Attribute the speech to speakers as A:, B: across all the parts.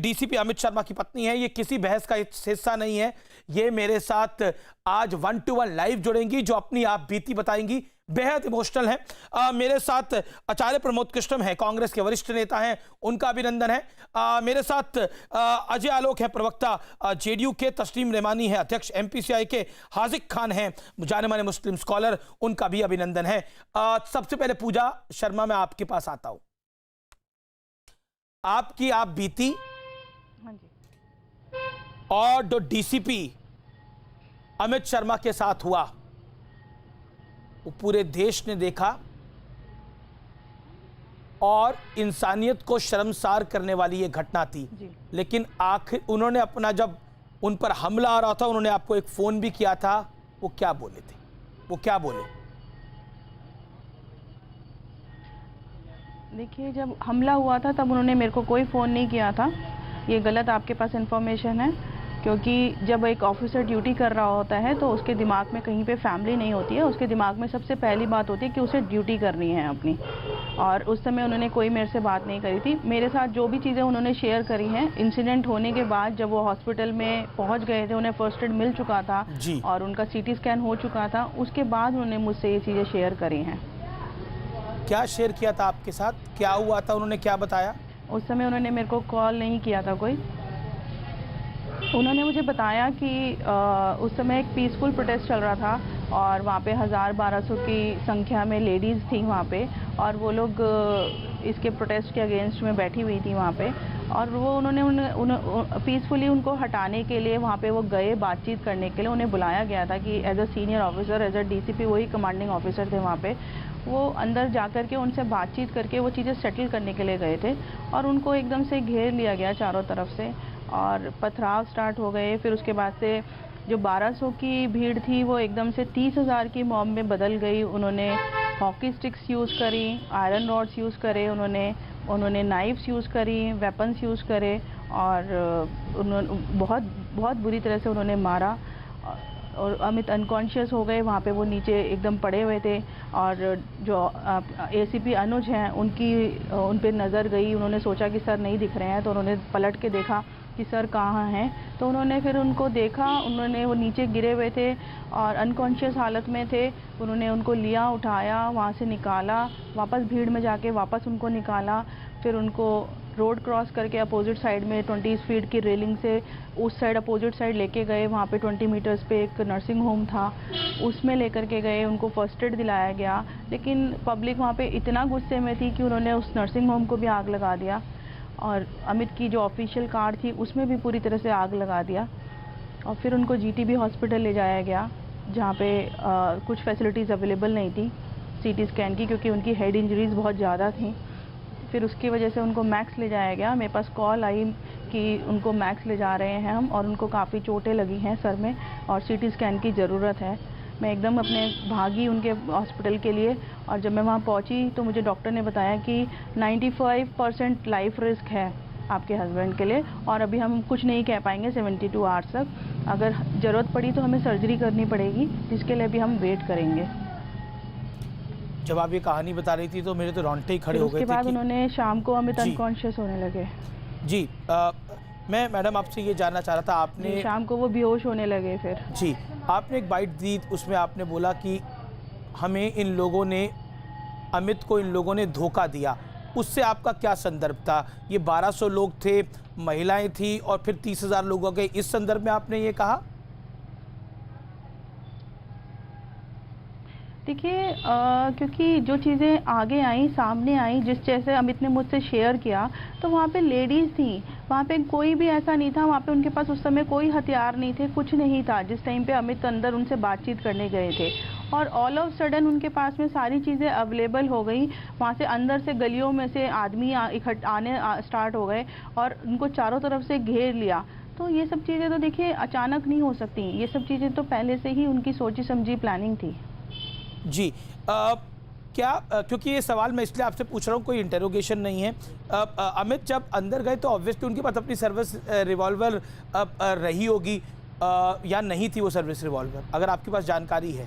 A: DCP Amit Sharma की पत्नी है, ये किसी बहस का हिस्सा नहीं है। ये मेरे साथ आज 1-to-1 लाइव जुड़ेंगी, जो अपनी आप बीती बताएंगी। बेहद इमोशनल है। मेरे साथ आचार्य प्रमोद कृष्णम है, कांग्रेस के वरिष्ठ नेता हैं, उनका अभिनंदन है। मेरे साथ अजय आलोक है, प्रवक्ता जेडीयू के। तस्लीम रेमानी है, अध्यक्ष एमपीसीआई के। हाजिक खान हैं, जाने माने मुस्लिम स्कॉलर, उनका भी अभिनंदन है। सबसे पहले पूजा शर्मा, मैं आपके पास आता हूं। आपकी आप बीती और जो डीसीपी अमित शर्मा के साथ हुआ वो पूरे देश ने देखा और इंसानियत को शर्मसार करने वाली ये घटना थी। लेकिन आखिर उन्होंने अपना, जब उन पर हमला आ रहा था, उन्होंने आपको एक फोन भी किया था। वो क्या बोले थे? वो क्या बोले?
B: देखिए, जब हमला हुआ था तब उन्होंने मेरे को कोई फ़ोन नहीं किया था। ये गलत आपके पास इन्फॉर्मेशन है, क्योंकि जब एक ऑफिसर ड्यूटी कर रहा होता है तो उसके दिमाग में कहीं पे फैमिली नहीं होती है। उसके दिमाग में सबसे पहली बात होती है कि उसे ड्यूटी करनी है अपनी। और उस समय उन्होंने कोई मेरे से बात नहीं करी थी। मेरे साथ जो भी चीज़ें उन्होंने शेयर करी हैं, इंसिडेंट होने के बाद जब वो हॉस्पिटल में पहुँच गए थे, उन्हें फर्स्ट एड मिल चुका था और उनका CT स्कैन हो चुका था, उसके बाद उन्होंने मुझसे ये चीज़ें शेयर करी हैं।
A: क्या शेयर किया था आपके साथ? क्या हुआ था? उन्होंने क्या बताया?
B: उस समय उन्होंने मेरे को कॉल नहीं किया था कोई। उन्होंने मुझे बताया कि उस समय एक पीसफुल प्रोटेस्ट चल रहा था और वहाँ पे 1000-1200 की संख्या में लेडीज़ थी वहाँ पे, और वो लोग इसके प्रोटेस्ट के अगेंस्ट में बैठी हुई थी वहाँ पे। और वो उन्होंने पीसफुली उनको हटाने के लिए वहाँ पे वो गए, बातचीत करने के लिए उन्हें बुलाया गया था कि as a senior officer, as a DCP, वही कमांडिंग ऑफिसर थे वहाँ पे। वो अंदर जा कर के उनसे बातचीत करके वो चीज़ें सेटल करने के लिए गए थे, और उनको एकदम से घेर लिया गया चारों तरफ से और पथराव स्टार्ट हो गए। फिर उसके बाद से जो 1200 की भीड़ थी वो एकदम से 30,000 की मॉब में बदल गई। उन्होंने हॉकी स्टिक्स यूज़ करी, आयरन रॉड्स यूज़ करे, उन्होंने नाइफ्स यूज़ करी, वेपन्स यूज़ करे, और उन्होंने बहुत बुरी तरह से उन्होंने मारा। और अमित अनकॉन्शियस हो गए, वहाँ पे वो नीचे एकदम पड़े हुए थे। और जो ACP अनुज हैं, उन पे नज़र गई। उन्होंने सोचा कि सर नहीं दिख रहे हैं, तो उन्होंने पलट के देखा कि सर कहाँ हैं। तो उन्होंने फिर उनको देखा, वो नीचे गिरे हुए थे और अनकॉन्शियस हालत में थे। उन्होंने उनको लिया, उठाया, वहाँ से निकाला, वापस भीड़ में जाके वापस उनको निकाला। फिर उनको रोड क्रॉस करके अपोजिट साइड में 20 फीट की रेलिंग से उस साइड अपोजिट साइड लेके गए। वहाँ पे 20 मीटर्स पे एक नर्सिंग होम था, उसमें लेकर के गए। उनको फर्स्ट एड दिलाया गया, लेकिन पब्लिक वहाँ पे इतना गुस्से में थी कि उन्होंने उस नर्सिंग होम को भी आग लगा दिया, और अमित की जो ऑफिशियल कार थी उसमें भी पूरी तरह से आग लगा दिया। और फिर उनको GTB हॉस्पिटल ले जाया गया, जहाँ पे कुछ फैसिलिटीज़ अवेलेबल नहीं थी CT स्कैन की, क्योंकि उनकी हेड इंजरीज़ बहुत ज़्यादा थी। फिर उसकी वजह से उनको मैक्स ले जाया गया। मेरे पास कॉल आई कि उनको मैक्स ले जा रहे हैं हम, और उनको काफ़ी चोटें लगी हैं सर में और CT स्कैन की ज़रूरत है। मैं एकदम अपने भागी उनके हॉस्पिटल के लिए, और जब मैं वहाँ पहुँची तो मुझे डॉक्टर ने बताया कि 95% लाइफ रिस्क है आपके हस्बैंड के लिए, और अभी हम कुछ नहीं कह पाएंगे 72 आवर्स तक। अगर ज़रूरत पड़ी तो हमें सर्जरी करनी पड़ेगी, जिसके लिए भी हम वेट करेंगे।
A: जब आप ये कहानी बता रही थी तो मेरे तो रोंगटे ही खड़े हो गए थे।
B: उसके बाद उन्होंने शाम को अमित अनकॉन्शियस होने लगे।
A: जी, मैं मैडम आपसे ये जानना चाह रहा था, आपने
B: शाम को वो बेहोश होने लगे। फिर
A: जी, आपने एक बाइट दी, उसमें आपने बोला कि हमें इन लोगों ने, अमित को इन लोगों ने धोखा दिया। उससे आपका क्या संदर्भ था? ये 1200 लोग थे, महिलाएं थी, और फिर 30,000 लोगों के, इस संदर्भ में आपने ये कहा?
B: देखिए, क्योंकि जो चीज़ें आगे आई, सामने आई, जिस जैसे अमित ने मुझसे शेयर किया, तो वहाँ पे लेडीज़ थी, वहाँ पे कोई भी ऐसा नहीं था, वहाँ पे उनके पास उस समय कोई हथियार नहीं थे, कुछ नहीं था जिस टाइम पे अमित अंदर उनसे बातचीत करने गए थे। और ऑल ऑफ सडन उनके पास में सारी चीज़ें अवेलेबल हो गई। वहाँ से अंदर से गलियों में से आदमी आने स्टार्ट हो गए और उनको चारों तरफ से घेर लिया। तो ये सब चीज़ें तो देखिए अचानक नहीं हो सकती, ये सब चीज़ें तो पहले से ही उनकी सोची समझी प्लानिंग थी।
A: जी, क्योंकि ये सवाल मैं इसलिए आपसे पूछ रहा हूँ, कोई इंटेरोगेशन नहीं है। अमित जब अंदर गए तो ऑब्वियसली उनके पास अपनी सर्विस रिवॉल्वर रही होगी, या नहीं थी वो सर्विस रिवॉल्वर, अगर आपके पास जानकारी है?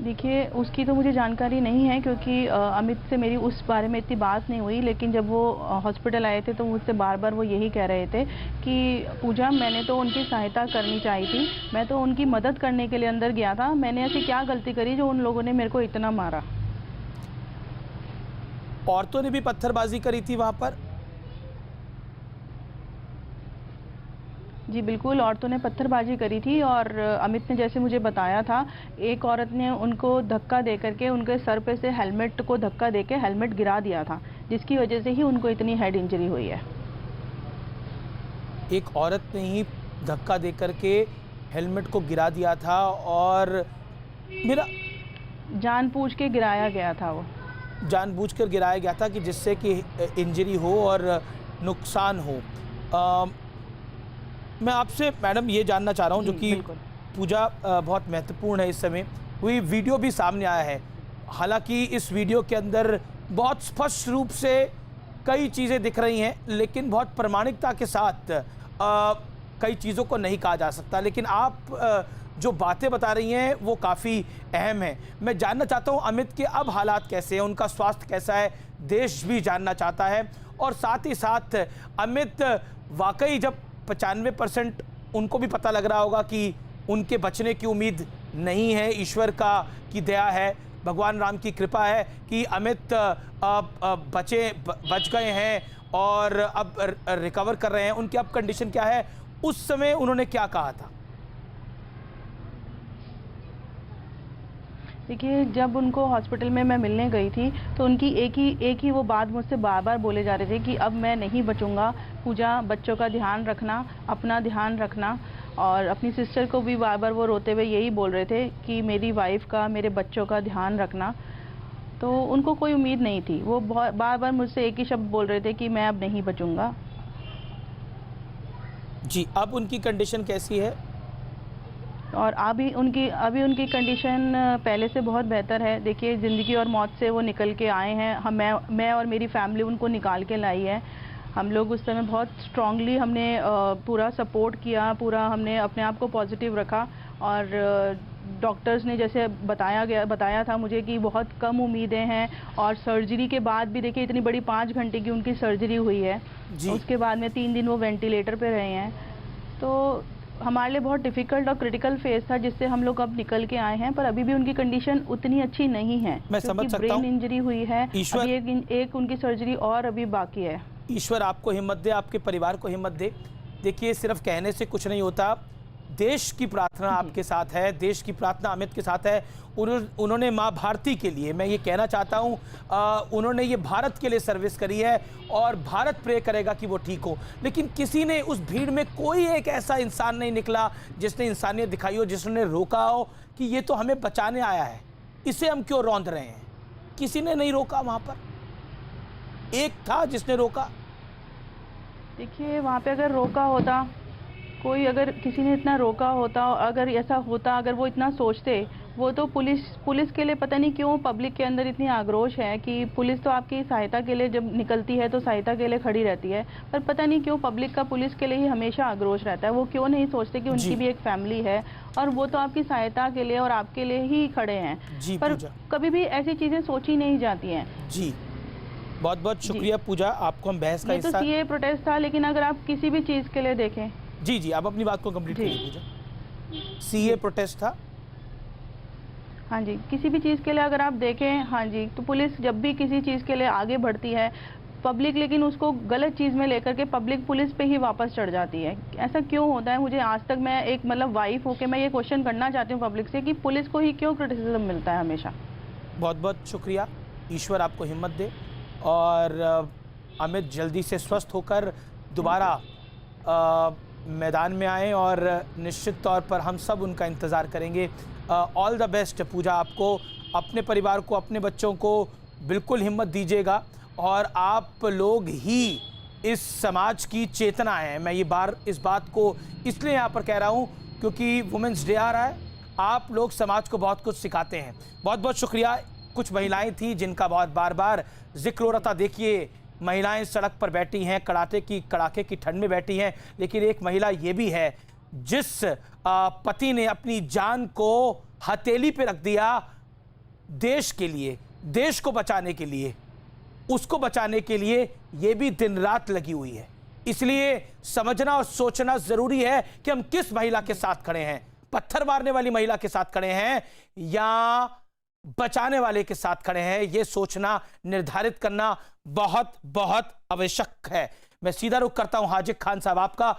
B: देखिए, उसकी तो मुझे जानकारी नहीं है क्योंकि अमित से मेरी उस बारे में इतनी बात नहीं हुई, लेकिन जब वो हॉस्पिटल आए थे तो मुझसे बार बार वो यही कह रहे थे कि पूजा, मैंने तो उनकी सहायता करनी चाहिए थी, मैं तो उनकी मदद करने के लिए अंदर गया था, मैंने ऐसी क्या गलती करी जो उन लोगों ने मेरे को इतना मारा।
A: औरतों ने भी पत्थरबाजी करी थी वहां पर?
B: जी बिल्कुल, औरतों ने पत्थरबाजी करी थी और अमित ने जैसे मुझे बताया था, एक औरत ने उनको धक्का दे करके उनके सर पे से हेलमेट को धक्का देके हेलमेट गिरा दिया था, जिसकी वजह से ही उनको इतनी हेड इंजरी हुई है।
A: एक औरत ने ही धक्का दे करके हेलमेट को गिरा दिया था और मेरा
B: जानबूझ के गिराया गया था वो।
A: जानबूझकर गिराया गया था कि जिससे कि इंजरी हो और नुकसान हो। मैं आपसे मैडम ये जानना चाह रहा हूँ, जो कि
B: बिल्कुल।
A: पूजा बहुत महत्वपूर्ण है। इस समय हुई वीडियो भी सामने आया है, हालांकि इस वीडियो के अंदर बहुत स्पष्ट रूप से कई चीज़ें दिख रही हैं, लेकिन बहुत प्रामाणिकता के साथ कई चीज़ों को नहीं कहा जा सकता। लेकिन आप जो बातें बता रही हैं वो काफ़ी अहम है। मैं जानना चाहता हूं अमित के अब हालात कैसे हैं, उनका स्वास्थ्य कैसा है, देश भी जानना चाहता है। और साथ ही साथ अमित वाकई जब 95% उनको भी पता लग रहा होगा कि उनके बचने की उम्मीद नहीं है, ईश्वर का की दया है, भगवान राम की कृपा है कि अमित बच गए हैं और अब रिकवर कर रहे हैं। उनकी अब कंडीशन क्या है, उस समय उन्होंने क्या कहा था?
B: देखिए, जब उनको हॉस्पिटल में मैं मिलने गई थी तो उनकी एक ही वो बात मुझसे बार बार बोले जा रहे थे कि अब मैं नहीं बचूंगा, पूजा बच्चों का ध्यान रखना, अपना ध्यान रखना। और अपनी सिस्टर को भी बार बार वो रोते हुए यही बोल रहे थे कि मेरी वाइफ का, मेरे बच्चों का ध्यान रखना। तो उनको कोई उम्मीद नहीं थी, वो बार बार मुझसे एक ही शब्द बोल रहे थे कि मैं अब नहीं बचूंगा।
A: जी, अब उनकी कंडीशन कैसी है?
B: और अभी उनकी कंडीशन पहले से बहुत बेहतर है। देखिए, ज़िंदगी और मौत से वो निकल के आए हैं। मैं और मेरी फैमिली उनको निकाल के लाई है। हम लोग उस समय बहुत स्ट्रांगली हमने पूरा सपोर्ट किया, पूरा हमने अपने आप को पॉजिटिव रखा। और डॉक्टर्स ने जैसे बताया था मुझे कि बहुत कम उम्मीदें हैं। और सर्जरी के बाद भी देखिए, इतनी बड़ी 5 घंटे की उनकी सर्जरी हुई है। उसके बाद में 3 दिन वो वेंटिलेटर पे रहे हैं। तो हमारे लिए बहुत डिफिकल्ट और क्रिटिकल फेज था, जिससे हम लोग अब निकल के आए हैं। पर अभी भी उनकी कंडीशन उतनी अच्छी नहीं है।
A: मैं समझ सकता हूं।
B: ब्रेन इंजरी हुई है, अभी एक उनकी सर्जरी और अभी बाकी है।
A: ईश्वर आपको हिम्मत दे, आपके परिवार को हिम्मत दे। देखिए, सिर्फ कहने से कुछ नहीं होता, देश की प्रार्थना आपके साथ है, देश की प्रार्थना अमित के साथ है। उन्होंने माँ भारती के लिए, मैं ये कहना चाहता हूँ, उन्होंने ये भारत के लिए सर्विस करी है और भारत प्रे करेगा कि वो ठीक हो। लेकिन किसी ने उस भीड़ में, कोई एक ऐसा इंसान नहीं निकला जिसने इंसानियत दिखाई हो, जिसने रोका हो कि ये तो हमें बचाने आया है, इसे हम क्यों रौंद रहे हैं। किसी ने नहीं रोका वहाँ पर? एक था जिसने रोका।
B: देखिए, वहाँ पे अगर रोका होता कोई, अगर किसी ने इतना रोका होता, अगर ऐसा होता, अगर वो इतना सोचते, वो तो पुलिस के लिए पता नहीं क्यों पब्लिक के अंदर इतनी आक्रोश है कि पुलिस तो आपकी सहायता के लिए जब निकलती है तो सहायता के लिए खड़ी रहती है, पर पता नहीं क्यों पब्लिक का पुलिस के लिए ही हमेशा आक्रोश रहता है। वो क्यों नहीं सोचते कि उनकी भी एक फैमिली है और वो तो आपकी सहायता के लिए और आपके लिए ही खड़े हैं। पर कभी भी ऐसी चीज़ें सोची नहीं जाती हैं।
A: जी, बहुत बहुत शुक्रिया पूजा, आपको हम बहस का
B: ये तो सीए प्रोटेस्ट था, लेकिन अगर आप किसी भी चीज़ के लिए देखें।
A: जी जी, आप अपनी बात को कंप्लीट करिए पूजा। सीए प्रोटेस्ट था।
B: हाँ जी, किसी भी चीज़ के लिए अगर आप देखें, हाँ जी, तो पुलिस जब भी किसी चीज़ के लिए आगे बढ़ती है, पब्लिक लेकिन उसको गलत चीज़ में लेकर के पब्लिक पुलिस पे ही वापस चढ़ जाती है। ऐसा क्यों होता है? मुझे आज तक, मैं एक मतलब वाइफ होकर मैं ये क्वेश्चन करना चाहती हूँ पब्लिक से कि पुलिस को ही क्यों क्रिटिसिज्म मिलता है हमेशा।
A: बहुत बहुत शुक्रिया, ईश्वर आपको हिम्मत दे और अमित जल्दी से स्वस्थ होकर दोबारा मैदान में आए और निश्चित तौर पर हम सब उनका इंतज़ार करेंगे। ऑल द बेस्ट पूजा, आपको, अपने परिवार को, अपने बच्चों को बिल्कुल हिम्मत दीजिएगा। और आप लोग ही इस समाज की चेतना है। मैं इस बात को इसलिए यहाँ पर कह रहा हूँ क्योंकि वुमेंस डे आ रहा है। आप लोग समाज को बहुत कुछ सिखाते हैं। बहुत बहुत शुक्रिया। कुछ महिलाएं थी जिनका बहुत बार बार जिक्र हो रहा था। देखिए, महिलाएं सड़क पर बैठी हैं, कड़ाके की ठंड में बैठी हैं, लेकिन एक महिला ये भी है जिस पति ने अपनी जान को हथेली पे रख दिया, देश के लिए, देश को बचाने के लिए, उसको बचाने के लिए ये भी दिन रात लगी हुई है। इसलिए समझना और सोचना जरूरी है कि हम किस महिला के साथ खड़े हैं, पत्थर मारने वाली महिला के साथ खड़े हैं या बचाने वाले के साथ खड़े हैं। यह सोचना, निर्धारित करना बहुत बहुत आवश्यक है। मैं सीधा रुख करता हूं हाजिक खान साहब आपका।